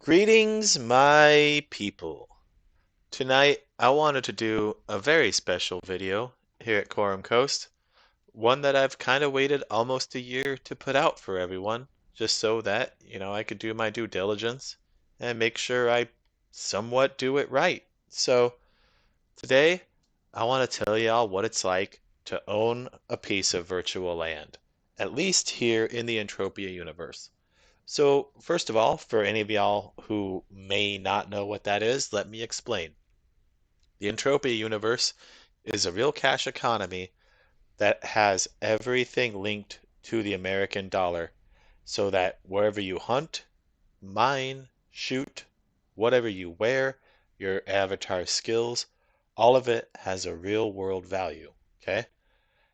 Greetings, my people. Tonight, I wanted to do a very special video here at Khorum Coast, one that I've kind of waited almost a year to put out for everyone, just so that, I could do my due diligence and make sure I somewhat do it right. So, today, I want to tell y'all what it's like to own a piece of virtual land, at least here in the Entropia universe. So, first of all, for any of y'all who may not know what that is, let me explain. The Entropia universe is a real cash economy that has everything linked to the American dollar, so that wherever you hunt, mine, shoot, whatever you wear, your avatar skills, all of it has a real world value. Okay?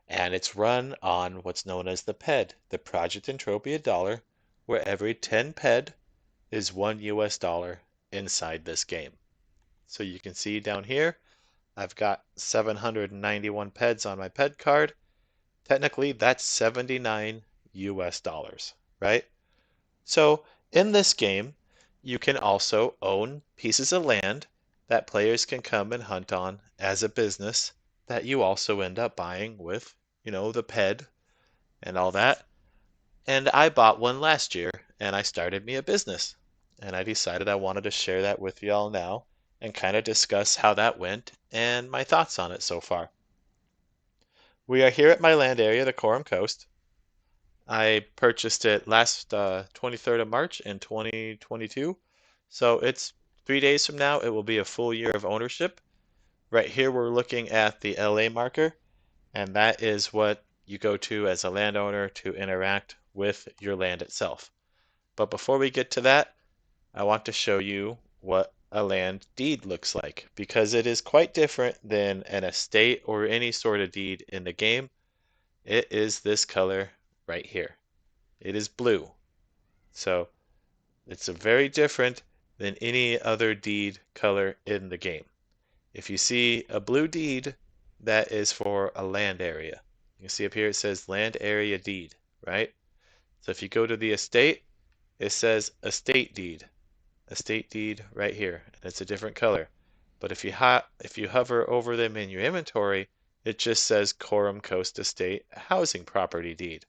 And it's run on what's known as the Ped, the Project Entropia dollar, where every 10 Ped is $1 inside this game. So you can see down here, I've got 791 Peds on my Ped card. Technically, that's 79 US dollars, right? So in this game, you can also own pieces of land that players can come and hunt on as a business that you also end up buying with, the Ped and all that. And I bought one last year and I started me a business. And I decided I wanted to share that with y'all now and kind of discuss how that went and my thoughts on it so far. We are here at my land area, the Khorum Coast. I purchased it last 23rd of March in 2022. So it's 3 days from now, it will be a full year of ownership. Right here, we're looking at the LA marker, and that is what you go to as a landowner to interact with your land itself. But before we get to that, I want to show you what a land deed looks like because it is quite different than an estate or any sort of deed in the game. It is this color right here. It is blue. So it's a very different than any other deed color in the game. If you see a blue deed, that is for a land area. You can see up here it says land area deed, right? So if you go to the estate, it says estate deed right here, and it's a different color. But if you hover over them in your inventory, it just says Khorum Coast Estate Housing Property Deed.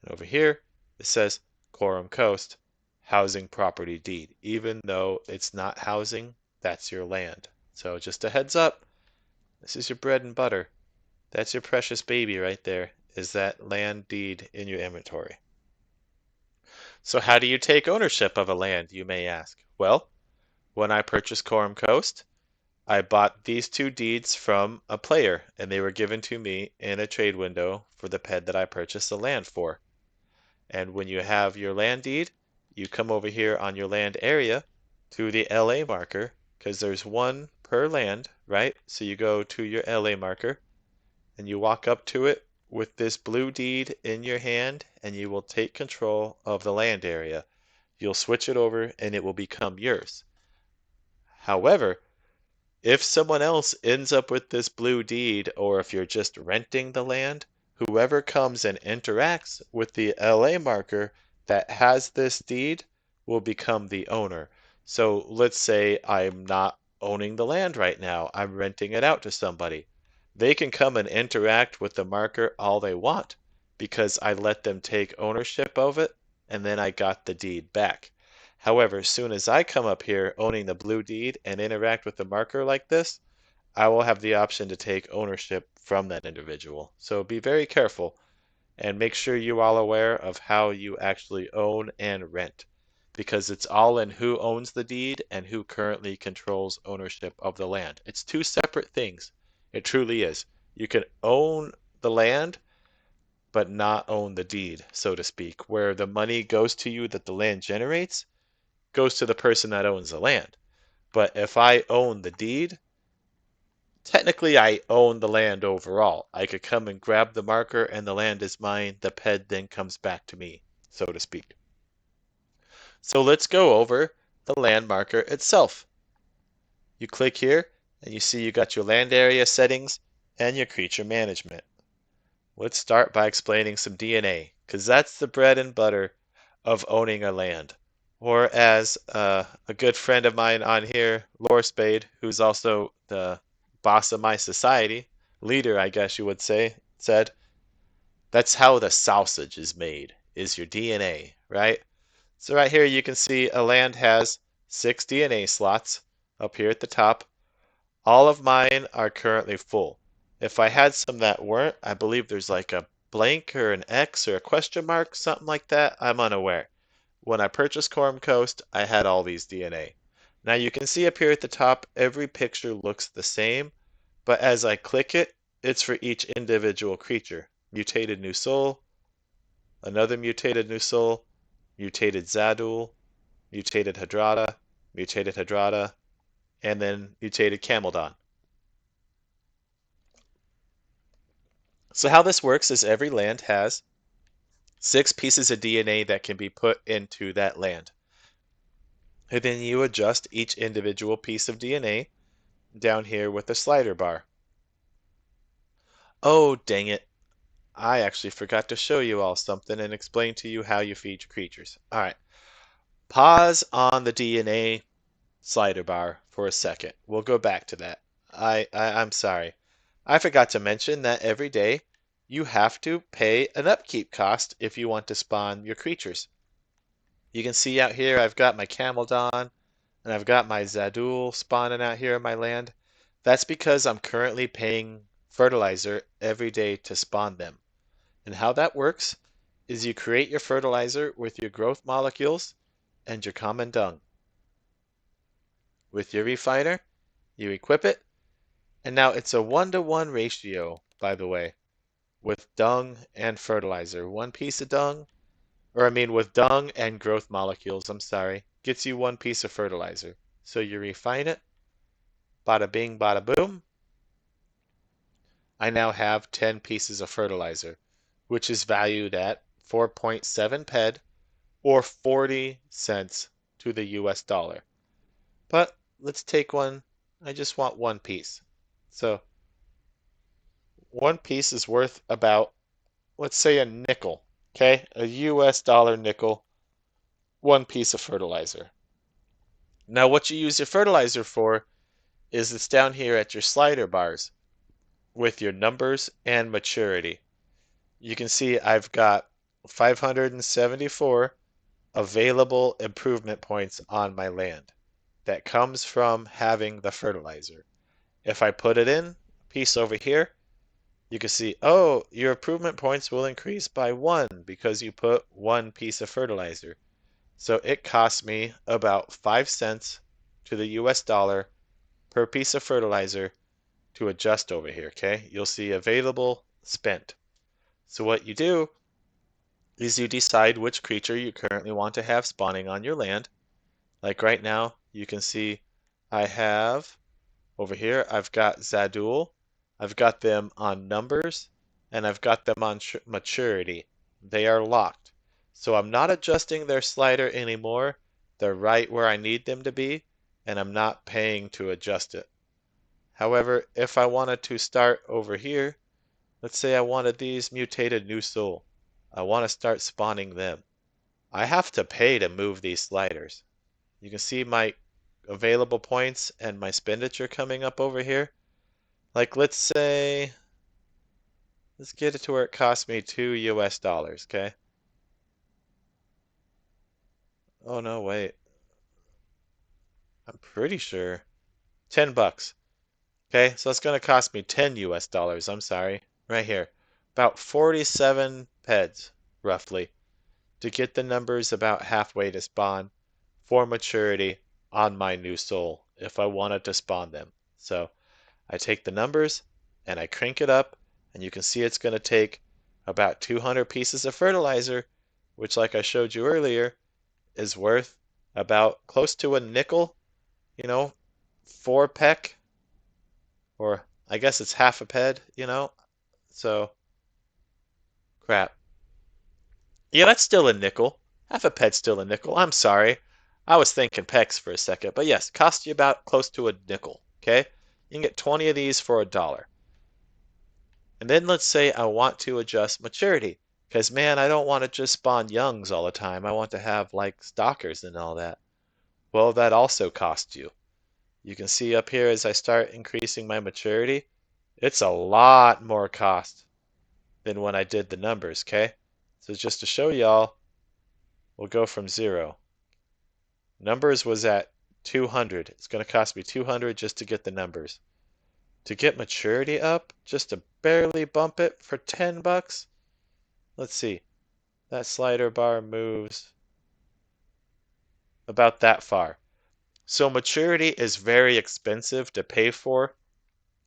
And over here, it says Khorum Coast Housing Property Deed, even though it's not housing, that's your land. So just a heads up, this is your bread and butter. That's your precious baby right there, is that land deed in your inventory. So how do you take ownership of a land, you may ask? Well, when I purchased Khorum Coast, I bought these two deeds from a player, and they were given to me in a trade window for the ped that I purchased the land for. And when you have your land deed, you come over here on your land area to the LA marker, because there's one per land, right? So you go to your LA marker and you walk up to it with this blue deed in your hand, and you will take control of the land area. You'll switch it over and it will become yours. However, if someone else ends up with this blue deed, or if you're just renting the land, whoever comes and interacts with the LA marker that has this deed will become the owner. So let's say I'm not owning the land right now, I'm renting it out to somebody. They can come and interact with the marker all they want because I let them take ownership of it and then I got the deed back. However, as soon as I come up here owning the blue deed and interact with the marker like this, I will have the option to take ownership from that individual. So be very careful and make sure you are all aware of how you actually own and rent, because it's all in who owns the deed and who currently controls ownership of the land. It's two separate things. It truly is. You can own the land, but not own the deed, so to speak, where the money goes to you that the land generates goes to the person that owns the land. But if I own the deed, technically I own the land overall. I could come and grab the marker and the land is mine. The ped then comes back to me, so to speak. So let's go over the land marker itself. You click here and you see you got your land area settings and your creature management. Let's start by explaining some DNA, because that's the bread and butter of owning a land. Or as a good friend of mine on here, Laura Spade, who's also the boss of my society, leader, I guess you would say, said, that's how the sausage is made, is your DNA, right? So right here you can see a land has 6 DNA slots up here at the top. All of mine are currently full. If I had some that weren't, I believe there's like a blank or an X or a question mark, something like that. I'm unaware. When I purchased Khorum Coast, I had all these DNA. Now you can see up here at the top, every picture looks the same, but as I click it, it's for each individual creature. Mutated new soul, another mutated new soul, mutated Zadul, mutated Hadrada, and then mutated Camaldon. So how this works is every land has 6 pieces of DNA that can be put into that land. And then you adjust each individual piece of DNA down here with the slider bar. Oh, dang it. I actually forgot to show you all something and explain to you how you feed your creatures. All right. Pause on the DNA slider bar for a second. We'll go back to that. I'm sorry. I forgot to mention that every day you have to pay an upkeep cost if you want to spawn your creatures. You can see out here I've got my Camaldon and I've got my Zadul spawning out here in my land. That's because I'm currently paying fertilizer every day to spawn them. And how that works is you create your fertilizer with your growth molecules and your common dung. With your refiner, you equip it, and now it's a 1-to-1 ratio, by the way, with dung and fertilizer. One piece of dung, with dung and growth molecules, I'm sorry, gets you 1 piece of fertilizer. So you refine it, bada bing, bada boom. I now have 10 pieces of fertilizer, which is valued at 4.7 Ped or 40 cents to the US dollar. But let's take one. I just want 1 piece. So 1 piece is worth about, let's say, a nickel. Okay, a US dollar nickel, 1 piece of fertilizer. Now, what you use your fertilizer for is it's down here at your slider bars with your numbers and maturity. You can see I've got 574 available improvement points on my land. That comes from having the fertilizer. If I put it in, piece over here, you can see, oh, your improvement points will increase by 1 because you put 1 piece of fertilizer. So it costs me about 5 cents to the US dollar per piece of fertilizer to adjust over here, okay? You'll see available, spent. So what you do is you decide which creature you currently want to have spawning on your land. Like right now, you can see I have over here, I've got Zadul, I've got them on numbers, and I've got them on maturity. They are locked. So I'm not adjusting their slider anymore. They're right where I need them to be, and I'm not paying to adjust it. However, if I wanted to start over here, let's say I wanted these mutated new soul. I want to start spawning them. I have to pay to move these sliders. You can see my available points and my expenditure coming up over here. Like let's say, let's get it to where it costs me 2 US dollars, okay? Oh no, wait. I'm pretty sure. 10 bucks. Okay, so it's gonna cost me 10 US dollars, I'm sorry. Right here. About 47 peds, roughly, to get the numbers about halfway to spawn for maturity on my new soul if I wanted to spawn them. So I take the numbers and I crank it up, and you can see it's going to take about 200 pieces of fertilizer, which, like I showed you earlier, is worth about close to a nickel, 4 peck, or I guess it's half a ped. So, crap. Yeah, that's still a nickel. Half a ped's still a nickel. I'm sorry. I was thinking pecks for a second. But yes, cost you about close to a nickel. Okay? You can get 20 of these for $1. And then let's say I want to adjust maturity. Because, man, I don't want to just spawn youngs all the time. I want to have, like, stalkers and all that. Well, that also costs you. You can see up here as I start increasing my maturity, it's a lot more cost than when I did the numbers, okay? So just to show y'all, we'll go from 0. Numbers was at 200. It's going to cost me 200 just to get the numbers. To get maturity up, just to barely bump it for 10 bucks. Let's see. That slider bar moves about that far. So maturity is very expensive to pay for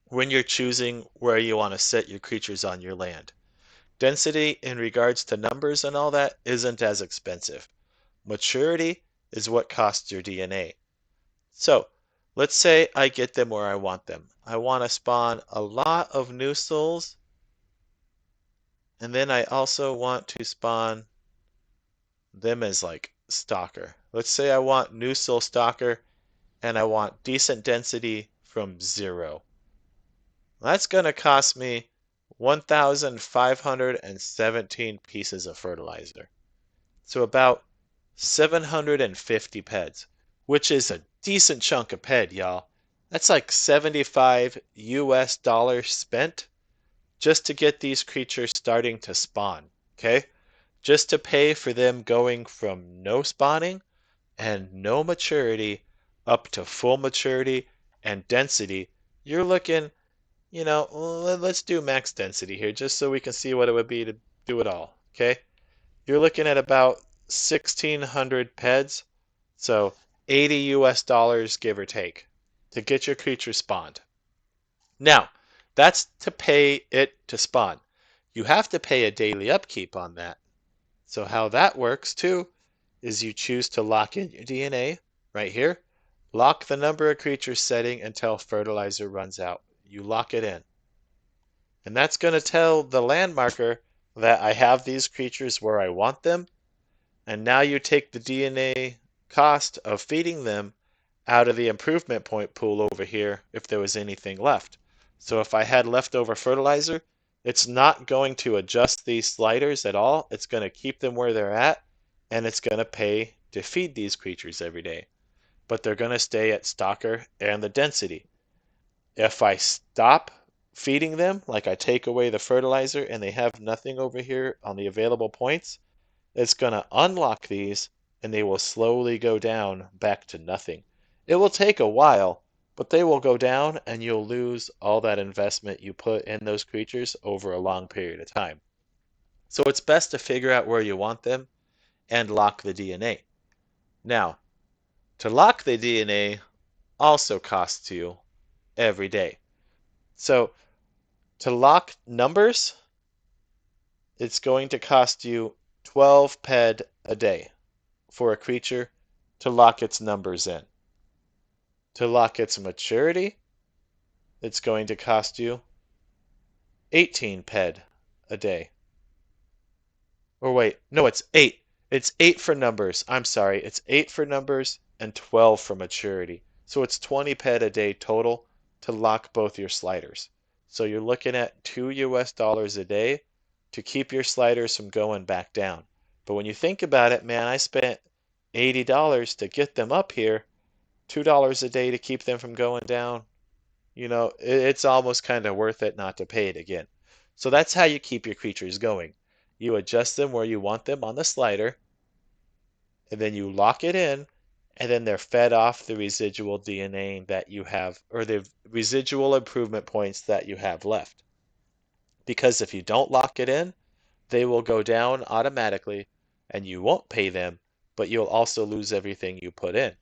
when you're choosing where you want to set your creatures on your land. Density in regards to numbers and all that isn't as expensive. Maturity is what costs your DNA. So let's say I get them where I want them. I want to spawn a lot of new souls, and then I also want to spawn them as like stalker. Let's say I want new soul stalker and I want decent density from 0. That's going to cost me 1,517 pieces of fertilizer. So about 750 peds, which is a decent chunk of ped, y'all. That's like 75 US dollars spent just to get these creatures starting to spawn, okay? Just to pay for them going from no spawning and no maturity up to full maturity and density. You're looking, let's do max density here just so we can see what it would be to do it all, okay? You're looking at about 1,600 peds, so 80 US dollars give or take to get your creature spawned. Now, that's to pay it to spawn. You have to pay a daily upkeep on that. So how that works too is you choose to lock in your DNA right here. Lock the number of creatures setting until fertilizer runs out. You lock it in. And that's going to tell the land marker that I have these creatures where I want them. And now you take the DNA cost of feeding them out of the improvement point pool over here if there was anything left. So if I had leftover fertilizer, it's not going to adjust these sliders at all. It's going to keep them where they're at, and it's going to pay to feed these creatures every day. But they're going to stay at stalker and the density. If I stop feeding them, like I take away the fertilizer and they have nothing over here on the available points, it's going to unlock these and they will slowly go down back to nothing. It will take a while, but they will go down and you'll lose all that investment you put in those creatures over a long period of time. So it's best to figure out where you want them and lock the DNA. Now, to lock the DNA also costs you every day. So to lock numbers, it's going to cost you 12 ped a day for a creature to lock its numbers in. To lock its maturity, it's going to cost you 18 ped a day. Or wait, no, it's 8. It's 8 for numbers. I'm sorry, it's 8 for numbers and 12 for maturity. So it's 20 ped a day total to lock both your sliders. So you're looking at 2 US dollars a day to keep your sliders from going back down. But when you think about it, man, I spent $80 to get them up here, $2 a day to keep them from going down. It's almost kind of worth it not to pay it again. So that's how you keep your creatures going. You adjust them where you want them on the slider, and then you lock it in, and then they're fed off the residual DNA that you have, or the residual improvement points that you have left. Because if you don't lock it in, they will go down automatically, and you won't pay them, but you'll also lose everything you put in.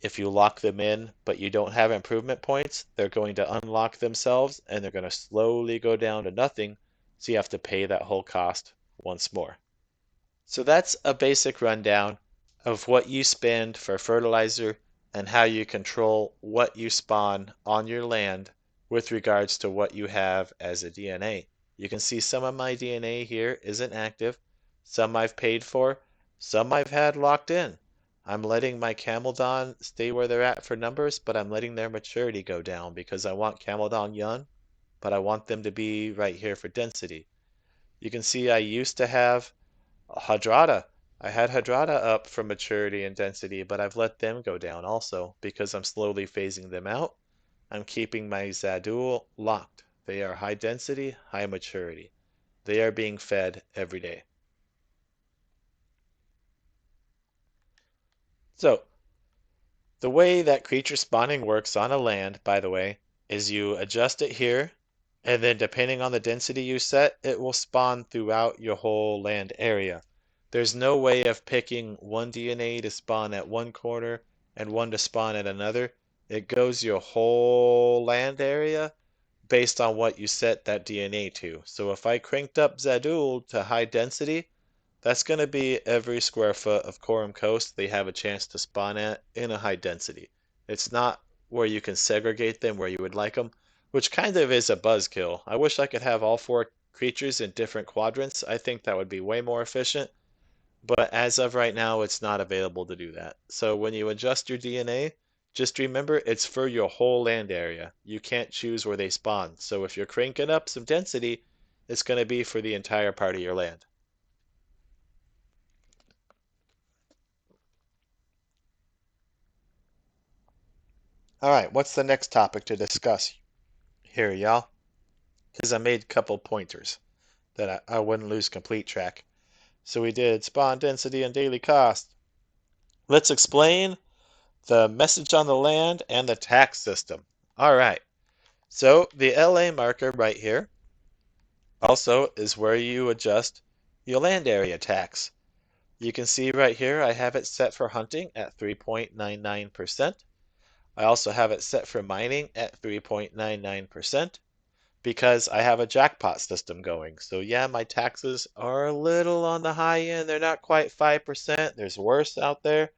If you lock them in, but you don't have improvement points, they're going to unlock themselves, and they're going to slowly go down to nothing, so you have to pay that whole cost once more. So that's a basic rundown of what you spend for fertilizer and how you control what you spawn on your land with regards to what you have as a DNA. You can see some of my DNA here isn't active, some I've paid for, some I've had locked in. I'm letting my Camaldon stay where they're at for numbers, but I'm letting their maturity go down because I want Camaldon young, but I want them to be right here for density. You can see I used to have Hadrada. I had Hadrada up for maturity and density, but I've let them go down also because I'm slowly phasing them out. I'm keeping my Zadul locked. They are high density, high maturity. They are being fed every day. So, the way that creature spawning works on a land, by the way, is you adjust it here, and then depending on the density you set, it will spawn throughout your whole land area. There's no way of picking one DNA to spawn at one corner and one to spawn at another. It goes your whole land area based on what you set that DNA to. So if I cranked up Zadul to high density, that's going to be every square foot of Khorum Coast they have a chance to spawn at in a high density. It's not where you can segregate them where you would like them, which kind of is a buzzkill. I wish I could have all four creatures in different quadrants. I think that would be way more efficient, but as of right now, it's not available to do that. So when you adjust your DNA, just remember it's for your whole land area. You can't choose where they spawn. So if you're cranking up some density, it's going to be for the entire part of your land. All right, what's the next topic to discuss here, y'all? Because I made a couple pointers that I wouldn't lose complete track. So we did spawn density and daily cost. Let's explain the message on the land and the tax system. All right, so the LA marker right here also is where you adjust your land area tax. You can see right here I have it set for hunting at 3.99%. I also have it set for mining at 3.99%. Because I have a jackpot system going. So yeah, my taxes are a little on the high end. They're not quite 5%. There's worse out there,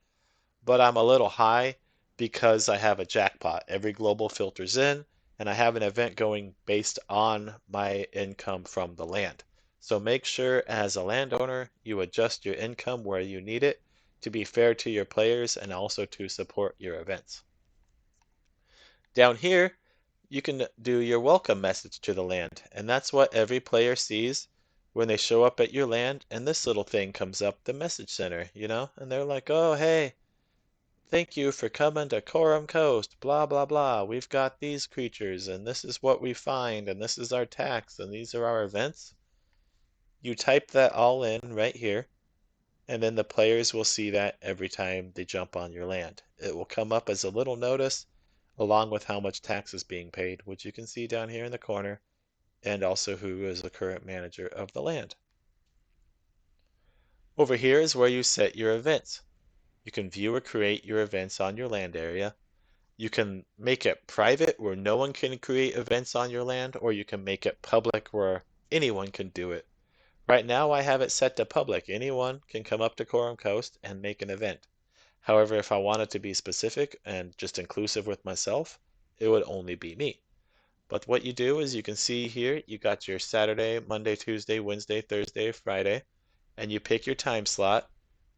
but I'm a little high because I have a jackpot. Every global filters in, and I have an event going based on my income from the land. So make sure as a landowner, you adjust your income where you need it to be fair to your players and also to support your events. Down here, you can do your welcome message to the land, and that's what every player sees when they show up at your land, and this little thing comes up, the message center, and they're like, oh, hey, thank you for coming to Khorum Coast, blah, blah, blah. We've got these creatures, and this is what we find, and this is our tax, and these are our events. You type that all in right here, and then the players will see that every time they jump on your land. It will come up as a little notice along with how much tax is being paid, which you can see down here in the corner, and also who is the current manager of the land. Over here is where you set your events. You can view or create your events on your land area. You can make it private where no one can create events on your land, or you can make it public where anyone can do it. Right now I have it set to public. Anyone can come up to Khorum Coast and make an event. However, if I wanted to be specific and just inclusive with myself, it would only be me. But what you do is you can see here, you got your Saturday, Monday, Tuesday, Wednesday, Thursday, Friday, and you pick your time slot,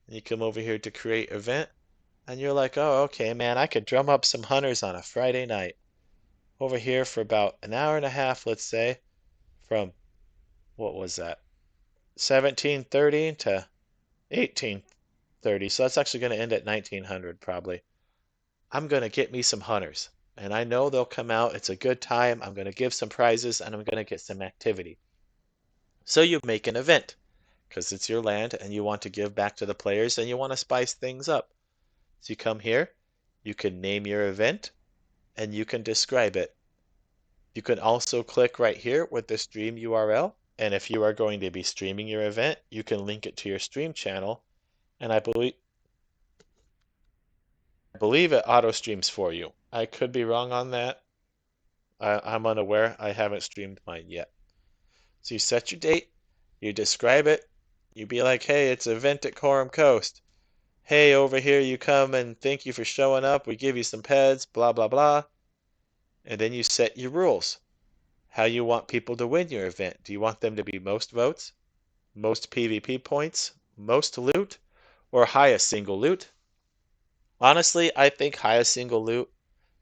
and you come over here to create event, and you're like, oh, okay, man, I could drum up some hunters on a Friday night. Over here for about an hour and a half, let's say, from, what was that, 1730 to 1830. So that's actually going to end at 1900 probably. I'm going to get me some hunters. And I know they'll come out. It's a good time. I'm going to give some prizes and I'm going to get some activity. So you make an event because it's your land and you want to give back to the players and you want to spice things up. So you come here, you can name your event and you can describe it. You can also click right here with the stream URL. And if you are going to be streaming your event, you can link it to your stream channel. And I believe it auto streams for you. I could be wrong on that. I'm unaware. I haven't streamed mine yet. So you set your date, you describe it, you be like, hey, it's an event at Khorum Coast. Hey, over here you come and thank you for showing up. We give you some peds, blah, blah, blah. And then you set your rules. How you want people to win your event. Do you want them to be most votes, most PvP points, most loot, or highest single loot? Honestly, I think highest single loot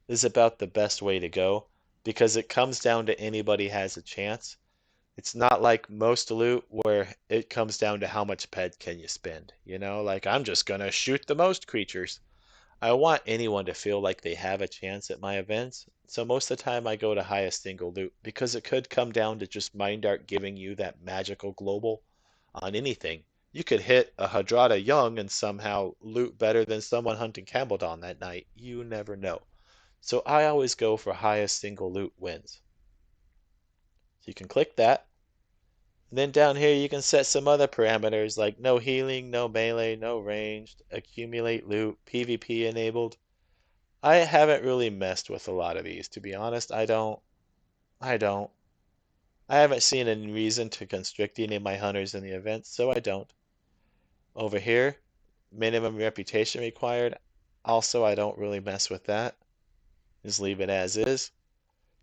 is about the best way to go because it comes down to anybody has a chance. It's not like most loot where it comes down to how much ped can you spend. Like I'm just gonna shoot the most creatures. I want anyone to feel like they have a chance at my events. So most of the time I go to highest single loot because it could come down to just Mind Art giving you that magical global on anything. You could hit a Hadrada Young and somehow loot better than someone hunting Campbelldon that night. You never know. So I always go for highest single loot wins. So you can click that. And then down here you can set some other parameters like no healing, no melee, no ranged, accumulate loot, PvP enabled. I haven't really messed with a lot of these, to be honest. I don't. I haven't seen any reason to constrict any of my hunters in the events, so I don't. Over here, minimum reputation required. Also, I don't really mess with that. Just leave it as is.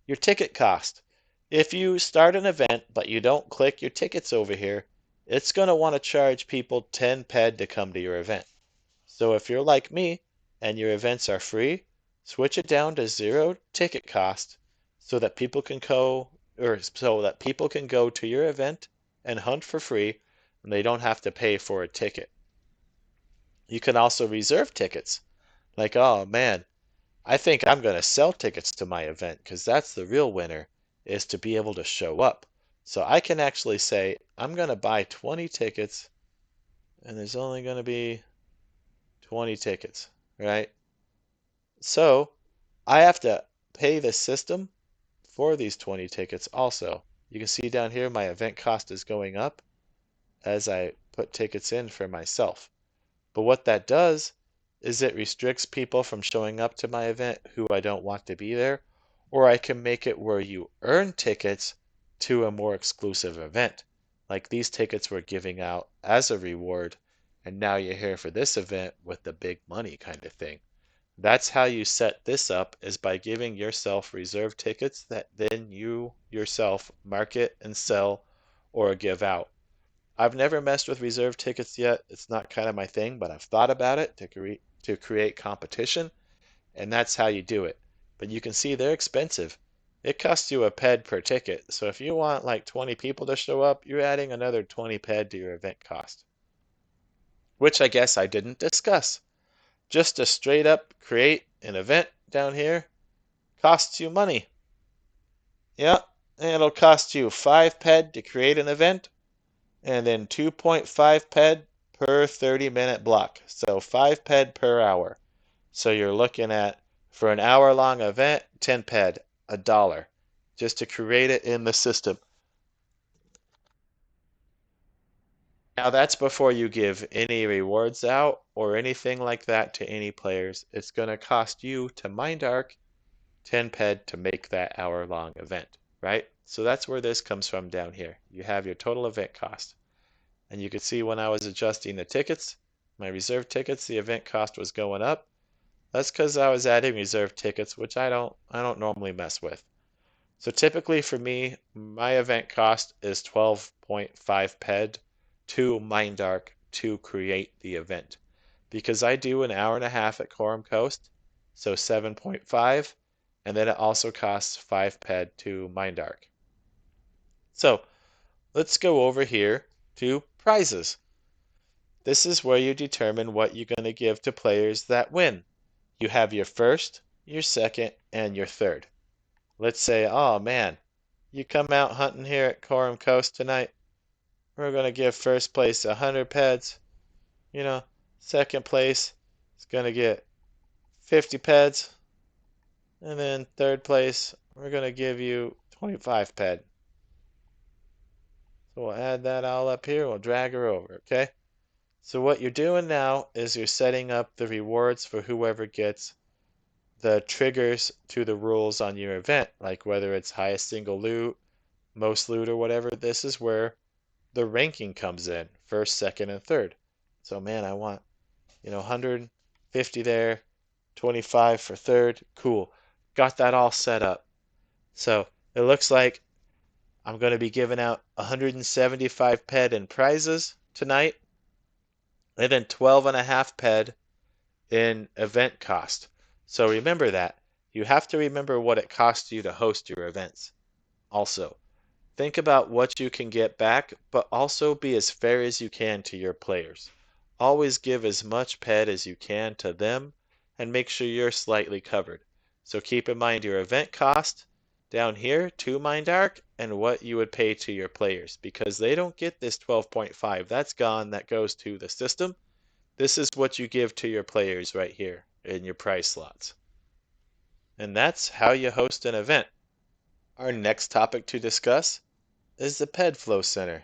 Your ticket cost. If you start an event but you don't click your tickets over here, it's going to want to charge people 10 ped to come to your event. So if you're like me and your events are free, switch it down to 0 ticket cost so that people can go to your event and hunt for free and they don't have to pay for a ticket. You can also reserve tickets. Like, oh man, I think I'm going to sell tickets to my event because that's the real winner is to be able to show up. So I can actually say, I'm going to buy 20 tickets and there's only going to be 20 tickets, right? So I have to pay the system for these 20 tickets also. You can see down here my event cost is going up as I put tickets in for myself. But what that does is it restricts people from showing up to my event who I don't want to be there, or I can make it where you earn tickets to a more exclusive event. Like these tickets we're giving out as a reward, and now you're here for this event with the big money kind of thing. That's how you set this up is by giving yourself reserve tickets that then you yourself market and sell or give out. I've never messed with reserve tickets yet. It's not kind of my thing, but I've thought about it to create competition, and that's how you do it. But you can see they're expensive. It costs you a ped per ticket. So if you want like 20 people to show up, you're adding another 20 ped to your event cost, which I guess I didn't discuss. Just to straight up create an event down here costs you money. Yeah, and it'll cost you 5 ped to create an event and then 2.5 ped per 30-minute block. So 5 ped per hour. So you're looking at, for an hour-long event, 10 ped, $1, just to create it in the system. Now that's before you give any rewards out or anything like that to any players. It's going to cost you to MindArk 10 ped to make that hour-long event, right? So that's where this comes from down here. You have your total event cost. And you could see when I was adjusting the tickets, my reserve tickets, the event cost was going up. That's because I was adding reserve tickets, which I don't normally mess with. So typically for me, my event cost is 12.5 ped to MindArk to create the event. Because I do an hour and a half at Khorum Coast, so 7.5, and then it also costs 5 ped to MindArk. So let's go over here to prizes. This is where you determine what you're going to give to players that win. You have your first, your second, and your third. Let's say, oh man, you come out hunting here at Khorum Coast tonight. We're going to give first place 100 peds. Second place is going to get 50 peds. And then third place, we're going to give you 25 ped. So we'll add that all up here. We'll drag her over, okay? So what you're doing now is you're setting up the rewards for whoever gets the triggers to the rules on your event, like whether it's highest single loot, most loot, or whatever. This is where the ranking comes in, first, second, and third. So man, I want, 150 there, 25 for third. Cool. Got that all set up. So it looks like I'm going to be giving out 175 ped in prizes tonight, and then 12.5 ped in event cost. So remember that. You have to remember what it costs you to host your events also. Think about what you can get back, but also be as fair as you can to your players. Always give as much Ped as you can to them and make sure you're slightly covered. So keep in mind your event cost down here to Mind and what you would pay to your players because they don't get this 12.5. That's gone. That goes to the system. This is what you give to your players right here in your price slots. And that's how you host an event. Our next topic to discuss is the Ped Flow Center.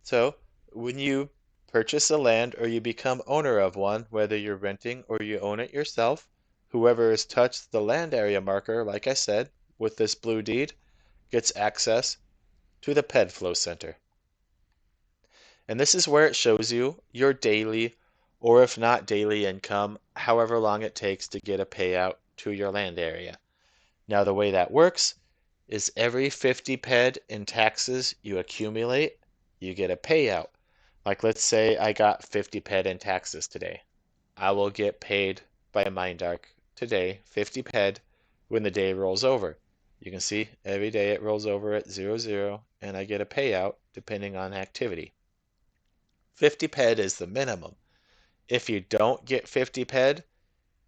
So, when you purchase a land or you become owner of one, whether you're renting or you own it yourself, whoever has touched the land area marker, like I said, with this blue deed, gets access to the Ped Flow Center. And this is where it shows you your daily, or if not daily income, however long it takes to get a payout to your land area. Now, the way that works is every 50 Ped in taxes you accumulate, you get a payout. Like let's say I got 50 Ped in taxes today. I will get paid by Mindark today, 50 Ped, when the day rolls over. You can see every day it rolls over at 00, and I get a payout depending on activity. 50 Ped is the minimum. If you don't get 50 Ped,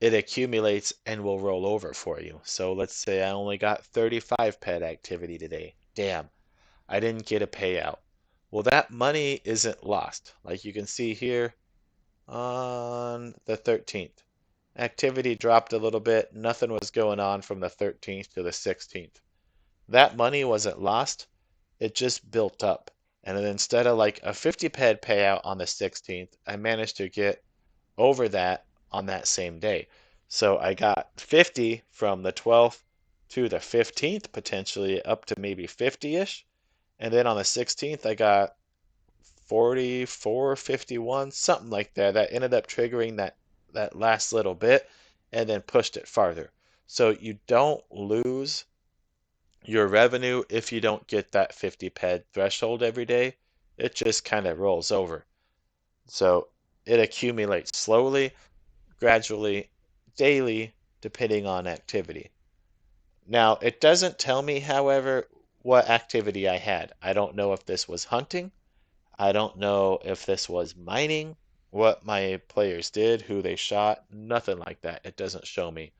it accumulates and will roll over for you. So let's say I only got 35 Ped activity today. Damn, I didn't get a payout. Well, that money isn't lost. Like you can see here on the 13th. Activity dropped a little bit. Nothing was going on from the 13th to the 16th. That money wasn't lost. It just built up. And then instead of like a 50 Ped payout on the 16th, I managed to get over that on that same day. So I got 50 from the 12th to the 15th, potentially up to maybe 50-ish. And then on the 16th, I got 44, 51, something like that. That ended up triggering that last little bit and then pushed it farther. So you don't lose your revenue if you don't get that 50 Ped threshold every day. It just kind of rolls over. So it accumulates slowly, gradually, daily, depending on activity. Now, it doesn't tell me, however, what activity I had. I don't know if this was hunting. I don't know if this was mining, what my players did, who they shot, nothing like that. It doesn't show me.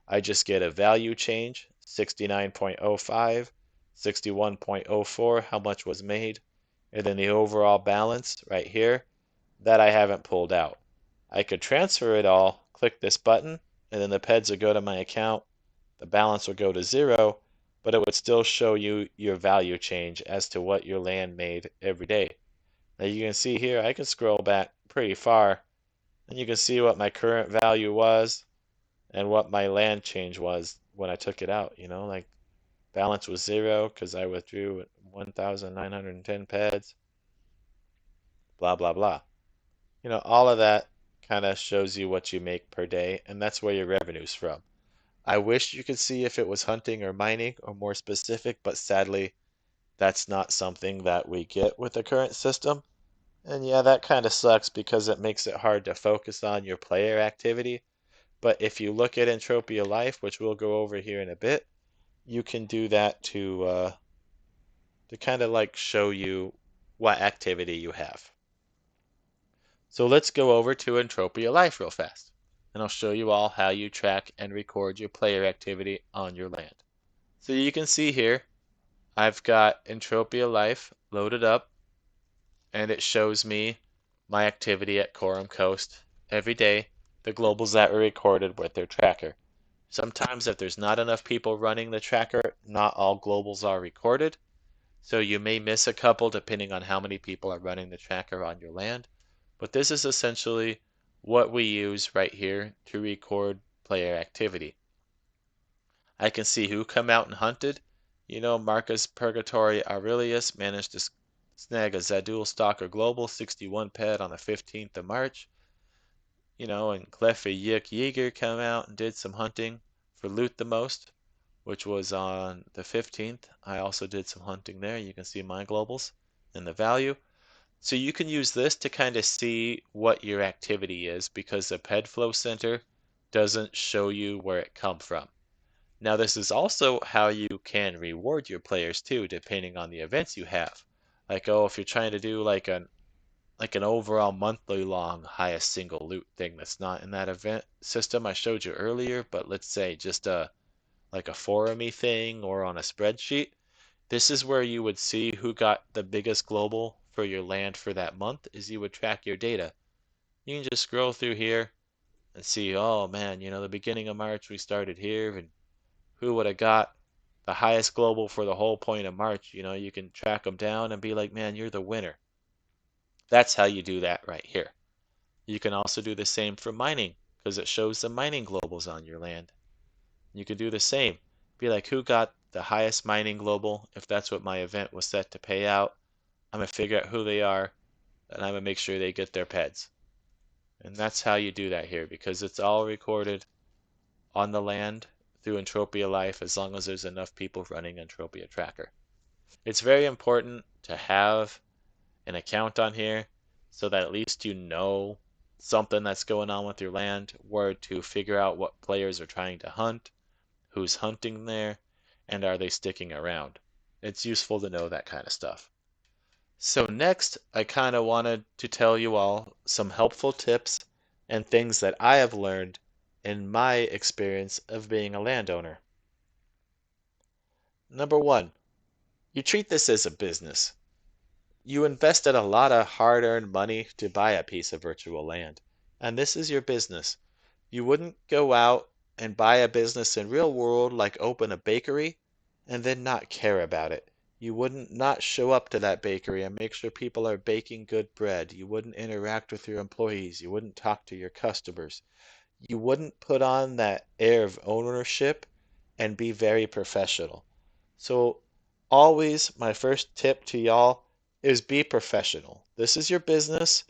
I just get a value change, 69.05, 61.04, how much was made, and then the overall balance right here that I haven't pulled out. I could transfer it all, click this button, and then the Peds would go to my account, the balance would go to 0, but it would still show you your value change as to what your land made every day. Now you can see here, I can scroll back pretty far, and you can see what my current value was and what my land change was when I took it out. Like balance was 0 because I withdrew 1,910 Peds, blah, blah, blah. All of that kind of shows you what you make per day, and that's where your revenue's from. I wish you could see if it was hunting or mining or more specific, but sadly, that's not something that we get with the current system. And yeah, that kind of sucks because it makes it hard to focus on your player activity. But if you look at Entropia Life, which we'll go over here in a bit, you can do that to kind of like show you what activity you have. So let's go over to Entropia Life real fast, and I'll show you all how you track and record your player activity on your land. So you can see here, I've got Entropia Life loaded up, and it shows me my activity at Khorum Coast every day, the globals that were recorded with their tracker. Sometimes if there's not enough people running the tracker, not all globals are recorded. So you may miss a couple depending on how many people are running the tracker on your land. But this is essentially what we use right here to record player activity. I can see who come out and hunted. Marcus Purgatory Aurelius managed to snag a Zadul Stalker Global 61 Ped on the 15th of March. And Cleffa Yik Yeager come out and did some hunting for Loot the Most, which was on the 15th. I also did some hunting there. You can see my globals and the value. So you can use this to kind of see what your activity is because the Ped Flow Center doesn't show you where it come from. Now, this is also how you can reward your players too, depending on the events you have. Like, oh, if you're trying to do like an overall monthly long highest single loot thing that's not in that event system I showed you earlier, but let's say just like a forumy thing or on a spreadsheet, this is where you would see who got the biggest global for your land for that month, is you would track your data. You can just scroll through here and see, oh man, the beginning of March we started here, and who would have got the highest global for the whole point of March. You can track them down and be like, man, you're the winner. That's how you do that right here. You can also do the same for mining because it shows the mining globals on your land. You can do the same. Be like, who got the highest mining global? If that's what my event was set to pay out, I'm going to figure out who they are and I'm going to make sure they get their peds. And that's how you do that here because it's all recorded on the land through Entropia Life as long as there's enough people running Entropia Tracker. It's very important to have an account on here so that at least you know something that's going on with your land, where to figure out what players are trying to hunt, who's hunting there, and are they sticking around. It's useful to know that kind of stuff. So next, I kind of wanted to tell you all some helpful tips and things that I have learned in my experience of being a landowner. Number one, you treat this as a business. You invested a lot of hard-earned money to buy a piece of virtual land, and this is your business. You wouldn't go out and buy a business in real world like open a bakery and then not care about it. You wouldn't not show up to that bakery and make sure people are baking good bread. You wouldn't interact with your employees. You wouldn't talk to your customers. You wouldn't put on that air of ownership and be very professional. So always my first tip to y'all is be professional. This is your business.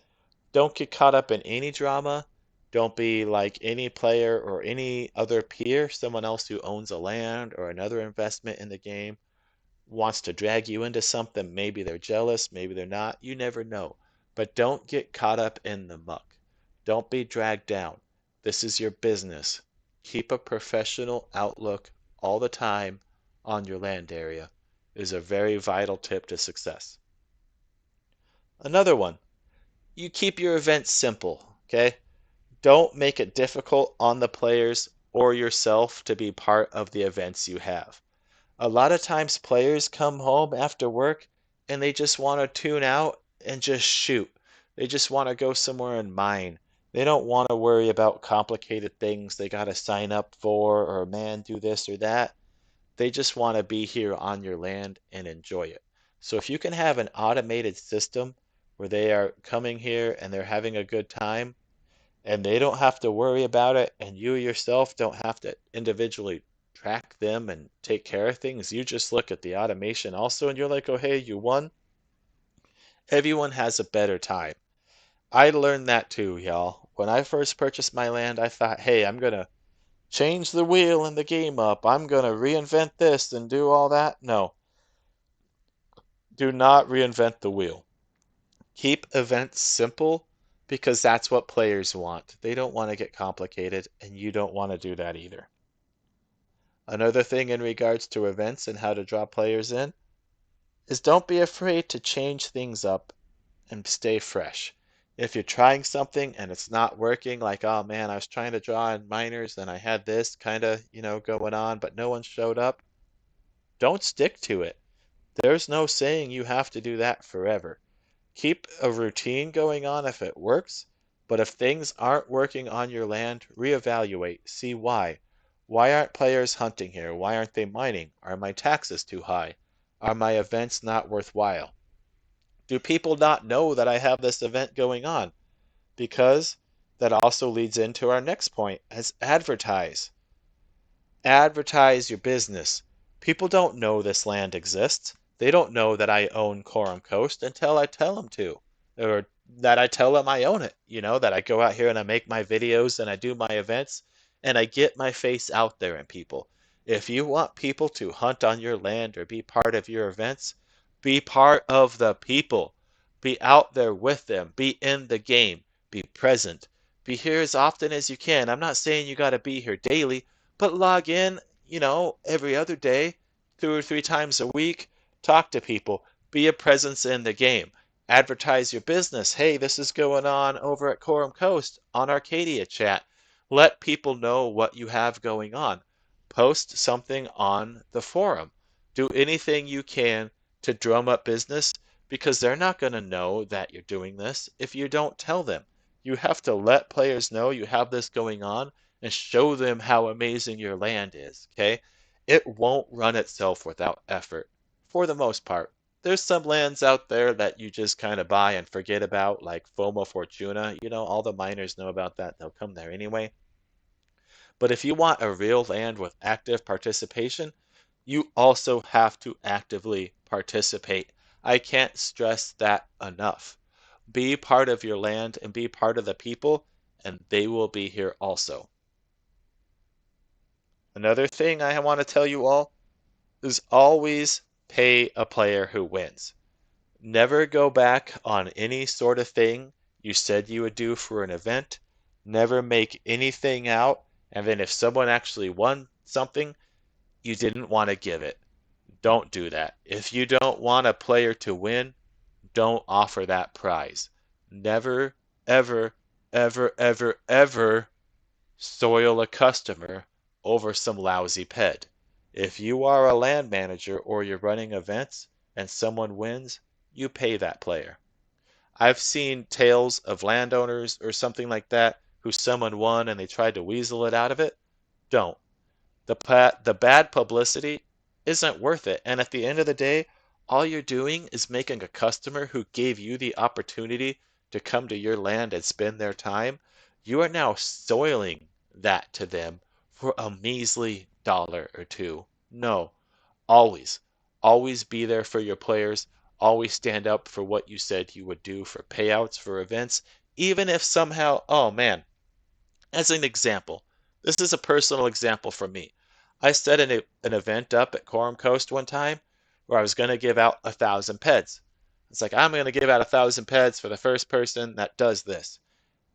Don't get caught up in any drama. Don't be like any player or any other peer, someone else who owns a land or another investment in the game wants to drag you into something. Maybe they're jealous, maybe they're not. You never know. But don't get caught up in the muck. Don't be dragged down. This is your business. Keep a professional outlook all the time on your land area is a very vital tip to success. Another one, you keep your events simple, okay? Don't make it difficult on the players or yourself to be part of the events you have. A lot of times players come home after work and they just want to tune out and just shoot. They just want to go somewhere and mine. They don't want to worry about complicated things they got to sign up for or man, do this or that. They just want to be here on your land and enjoy it. So if you can have an automated system where they are coming here and they're having a good time and they don't have to worry about it and you yourself don't have to individually track them and take care of things, you just look at the automation also and you're like, oh, hey, you won. Everyone has a better time. I learned that too, y'all. When I first purchased my land, I thought, hey, I'm going to change the wheel in the game up. I'm going to reinvent this and do all that. No, do not reinvent the wheel. Keep events simple because that's what players want. They don't want to get complicated, and you don't want to do that either. Another thing in regards to events and how to draw players in is don't be afraid to change things up and stay fresh. If you're trying something and it's not working, like, oh man, I was trying to draw in minors and I had this kind of, going on, but no one showed up, don't stick to it. There's no saying you have to do that forever. Keep a routine going on if it works, but if things aren't working on your land, reevaluate, see why. Why aren't players hunting here? Why aren't they mining? Are my taxes too high? Are my events not worthwhile? Do people not know that I have this event going on? Because that also leads into our next point as advertise. Advertise your business. People don't know this land exists. They don't know that I own Khorum Coast until I tell them to, or that I tell them I own it. That I go out here and I make my videos and I do my events and I get my face out there and people. If you want people to hunt on your land or be part of your events, be part of the people. Be out there with them. Be in the game. Be present. Be here as often as you can. I'm not saying you got to be here daily, but log in, every other day, 2 or 3 times a week, talk to people, be a presence in the game, advertise your business. Hey, this is going on over at Khorum Coast on Arcadia chat. Let people know what you have going on. Post something on the forum. Do anything you can to drum up business because they're not going to know that you're doing this if you don't tell them. You have to let players know you have this going on and show them how amazing your land is, okay? It won't run itself without effort for the most part. There's some lands out there that you just kind of buy and forget about, like Foma Fortuna. All the miners know about that. They'll come there anyway. But if you want a real land with active participation, you also have to actively participate. I can't stress that enough. Be part of your land and be part of the people, and they will be here also. Another thing I want to tell you all is always pay a player who wins. Never go back on any sort of thing you said you would do for an event. Never make anything out, and then if someone actually won something, you didn't want to give it. Don't do that. If you don't want a player to win, don't offer that prize. Never, ever, ever, ever, ever soil a customer over some lousy ped. If you are a land manager or you're running events and someone wins, you pay that player. I've seen tales of landowners or something like that who someone won and they tried to weasel it out of it. Don't. The bad publicity isn't worth it. And at the end of the day, all you're doing is making a customer who gave you the opportunity to come to your land and spend their time, you are now soiling that to them for a measly dollar or two. No, always, always be there for your players. Always stand up for what you said you would do for payouts for events, even if somehow, oh man, as an example, this is a personal example for me. I set an event up at Khorum Coast one time where I was going to give out 1,000 peds. It's like, I'm going to give out 1,000 peds for the first person that does this.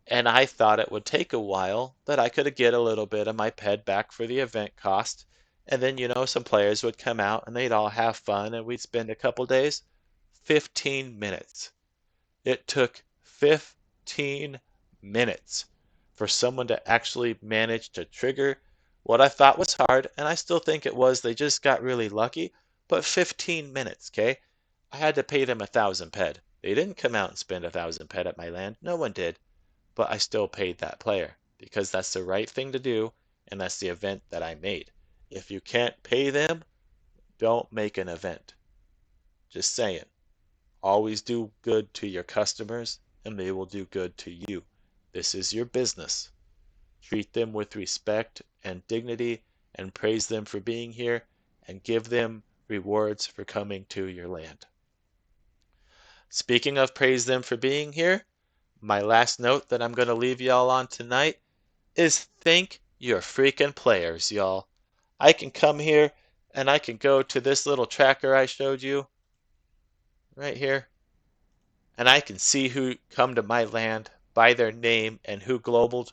And I thought it would take a while, that I could get a little bit of my ped back for the event cost. And then, some players would come out and they'd all have fun and we'd spend a couple days. 15 minutes. It took 15 minutes for someone to actually manage to trigger what I thought was hard, and I still think it was. They just got really lucky, but 15 minutes, okay? I had to pay them 1,000 ped. They didn't come out and spend 1,000 ped at my land. No one did, but I still paid that player because that's the right thing to do, and that's the event that I made. If you can't pay them, don't make an event. Just saying. Always do good to your customers, and they will do good to you. This is your business. Treat them with respect and dignity, and praise them for being here, and give them rewards for coming to your land. Speaking of praise them for being here, my last note that I'm going to leave y'all on tonight is thank your freaking players, y'all. I can come here and I can go to this little tracker I showed you right here, and I can see who come to my land by their name and who globaled.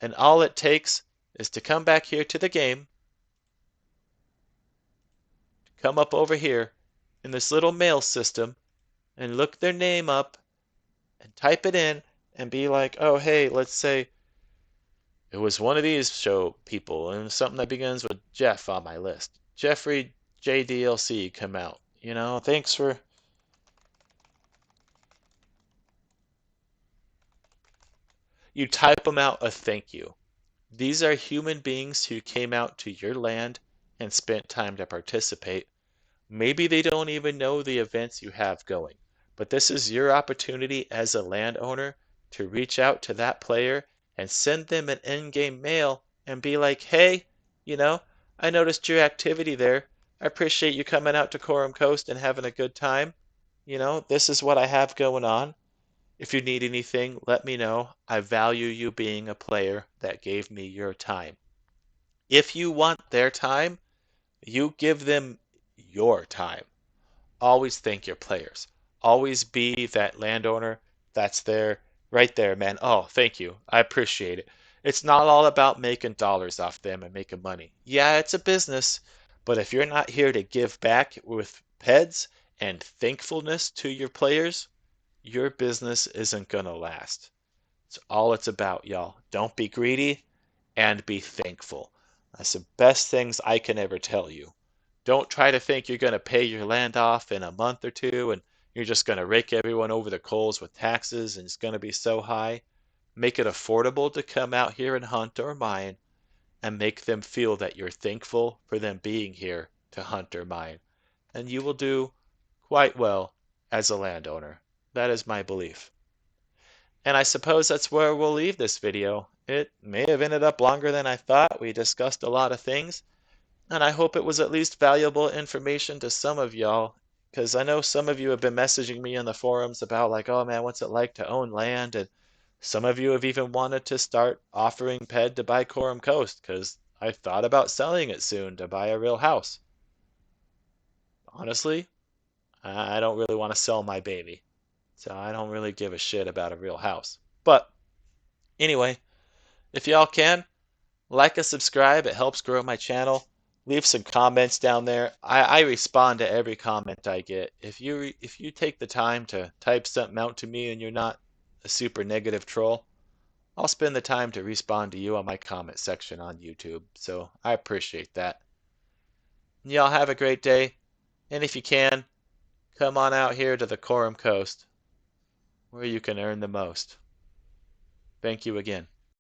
And all it takes is to come back here to the game, come up over here in this little mail system and look their name up and type it in and be like, oh, hey, let's say it was one of these show people and something that begins with Jeff on my list. Jeffrey JDLC come out. Thanks for. You type them out a thank you. These are human beings who came out to your land and spent time to participate. Maybe they don't even know the events you have going, but this is your opportunity as a landowner to reach out to that player and send them an in-game mail and be like, hey, I noticed your activity there. I appreciate you coming out to Khorum Coast and having a good time. This is what I have going on. If you need anything, let me know. I value you being a player that gave me your time. If you want their time, you give them your time. Always thank your players. Always be that landowner that's there, right there, man. Oh, thank you. I appreciate it. It's not all about making dollars off them and making money. Yeah, it's a business, but if you're not here to give back with peds and thankfulness to your players, your business isn't gonna last. It's all it's about, y'all. Don't be greedy and be thankful. That's the best things I can ever tell you. Don't try to think you're going to pay your land off in a month or two and you're just going to rake everyone over the coals with taxes and it's going to be so high. Make it affordable to come out here and hunt or mine and make them feel that you're thankful for them being here to hunt or mine. And you will do quite well as a landowner. That is my belief. And I suppose that's where we'll leave this video. It may have ended up longer than I thought. We discussed a lot of things, and I hope it was at least valuable information to some of y'all, because I know some of you have been messaging me in the forums about like, oh man, what's it like to own land? And some of you have even wanted to start offering Ped to buy Khorum Coast, because I thought about selling it soon to buy a real house. Honestly, I don't really want to sell my baby, so I don't really give a shit about a real house. But anyway, if y'all can, like and subscribe. It helps grow my channel. Leave some comments down there. I respond to every comment I get. If you take the time to type something out to me and you're not a super negative troll, I'll spend the time to respond to you on my comment section on YouTube. So I appreciate that. Y'all have a great day. And if you can, come on out here to the Khorum Coast, where you can earn the most. Thank you again.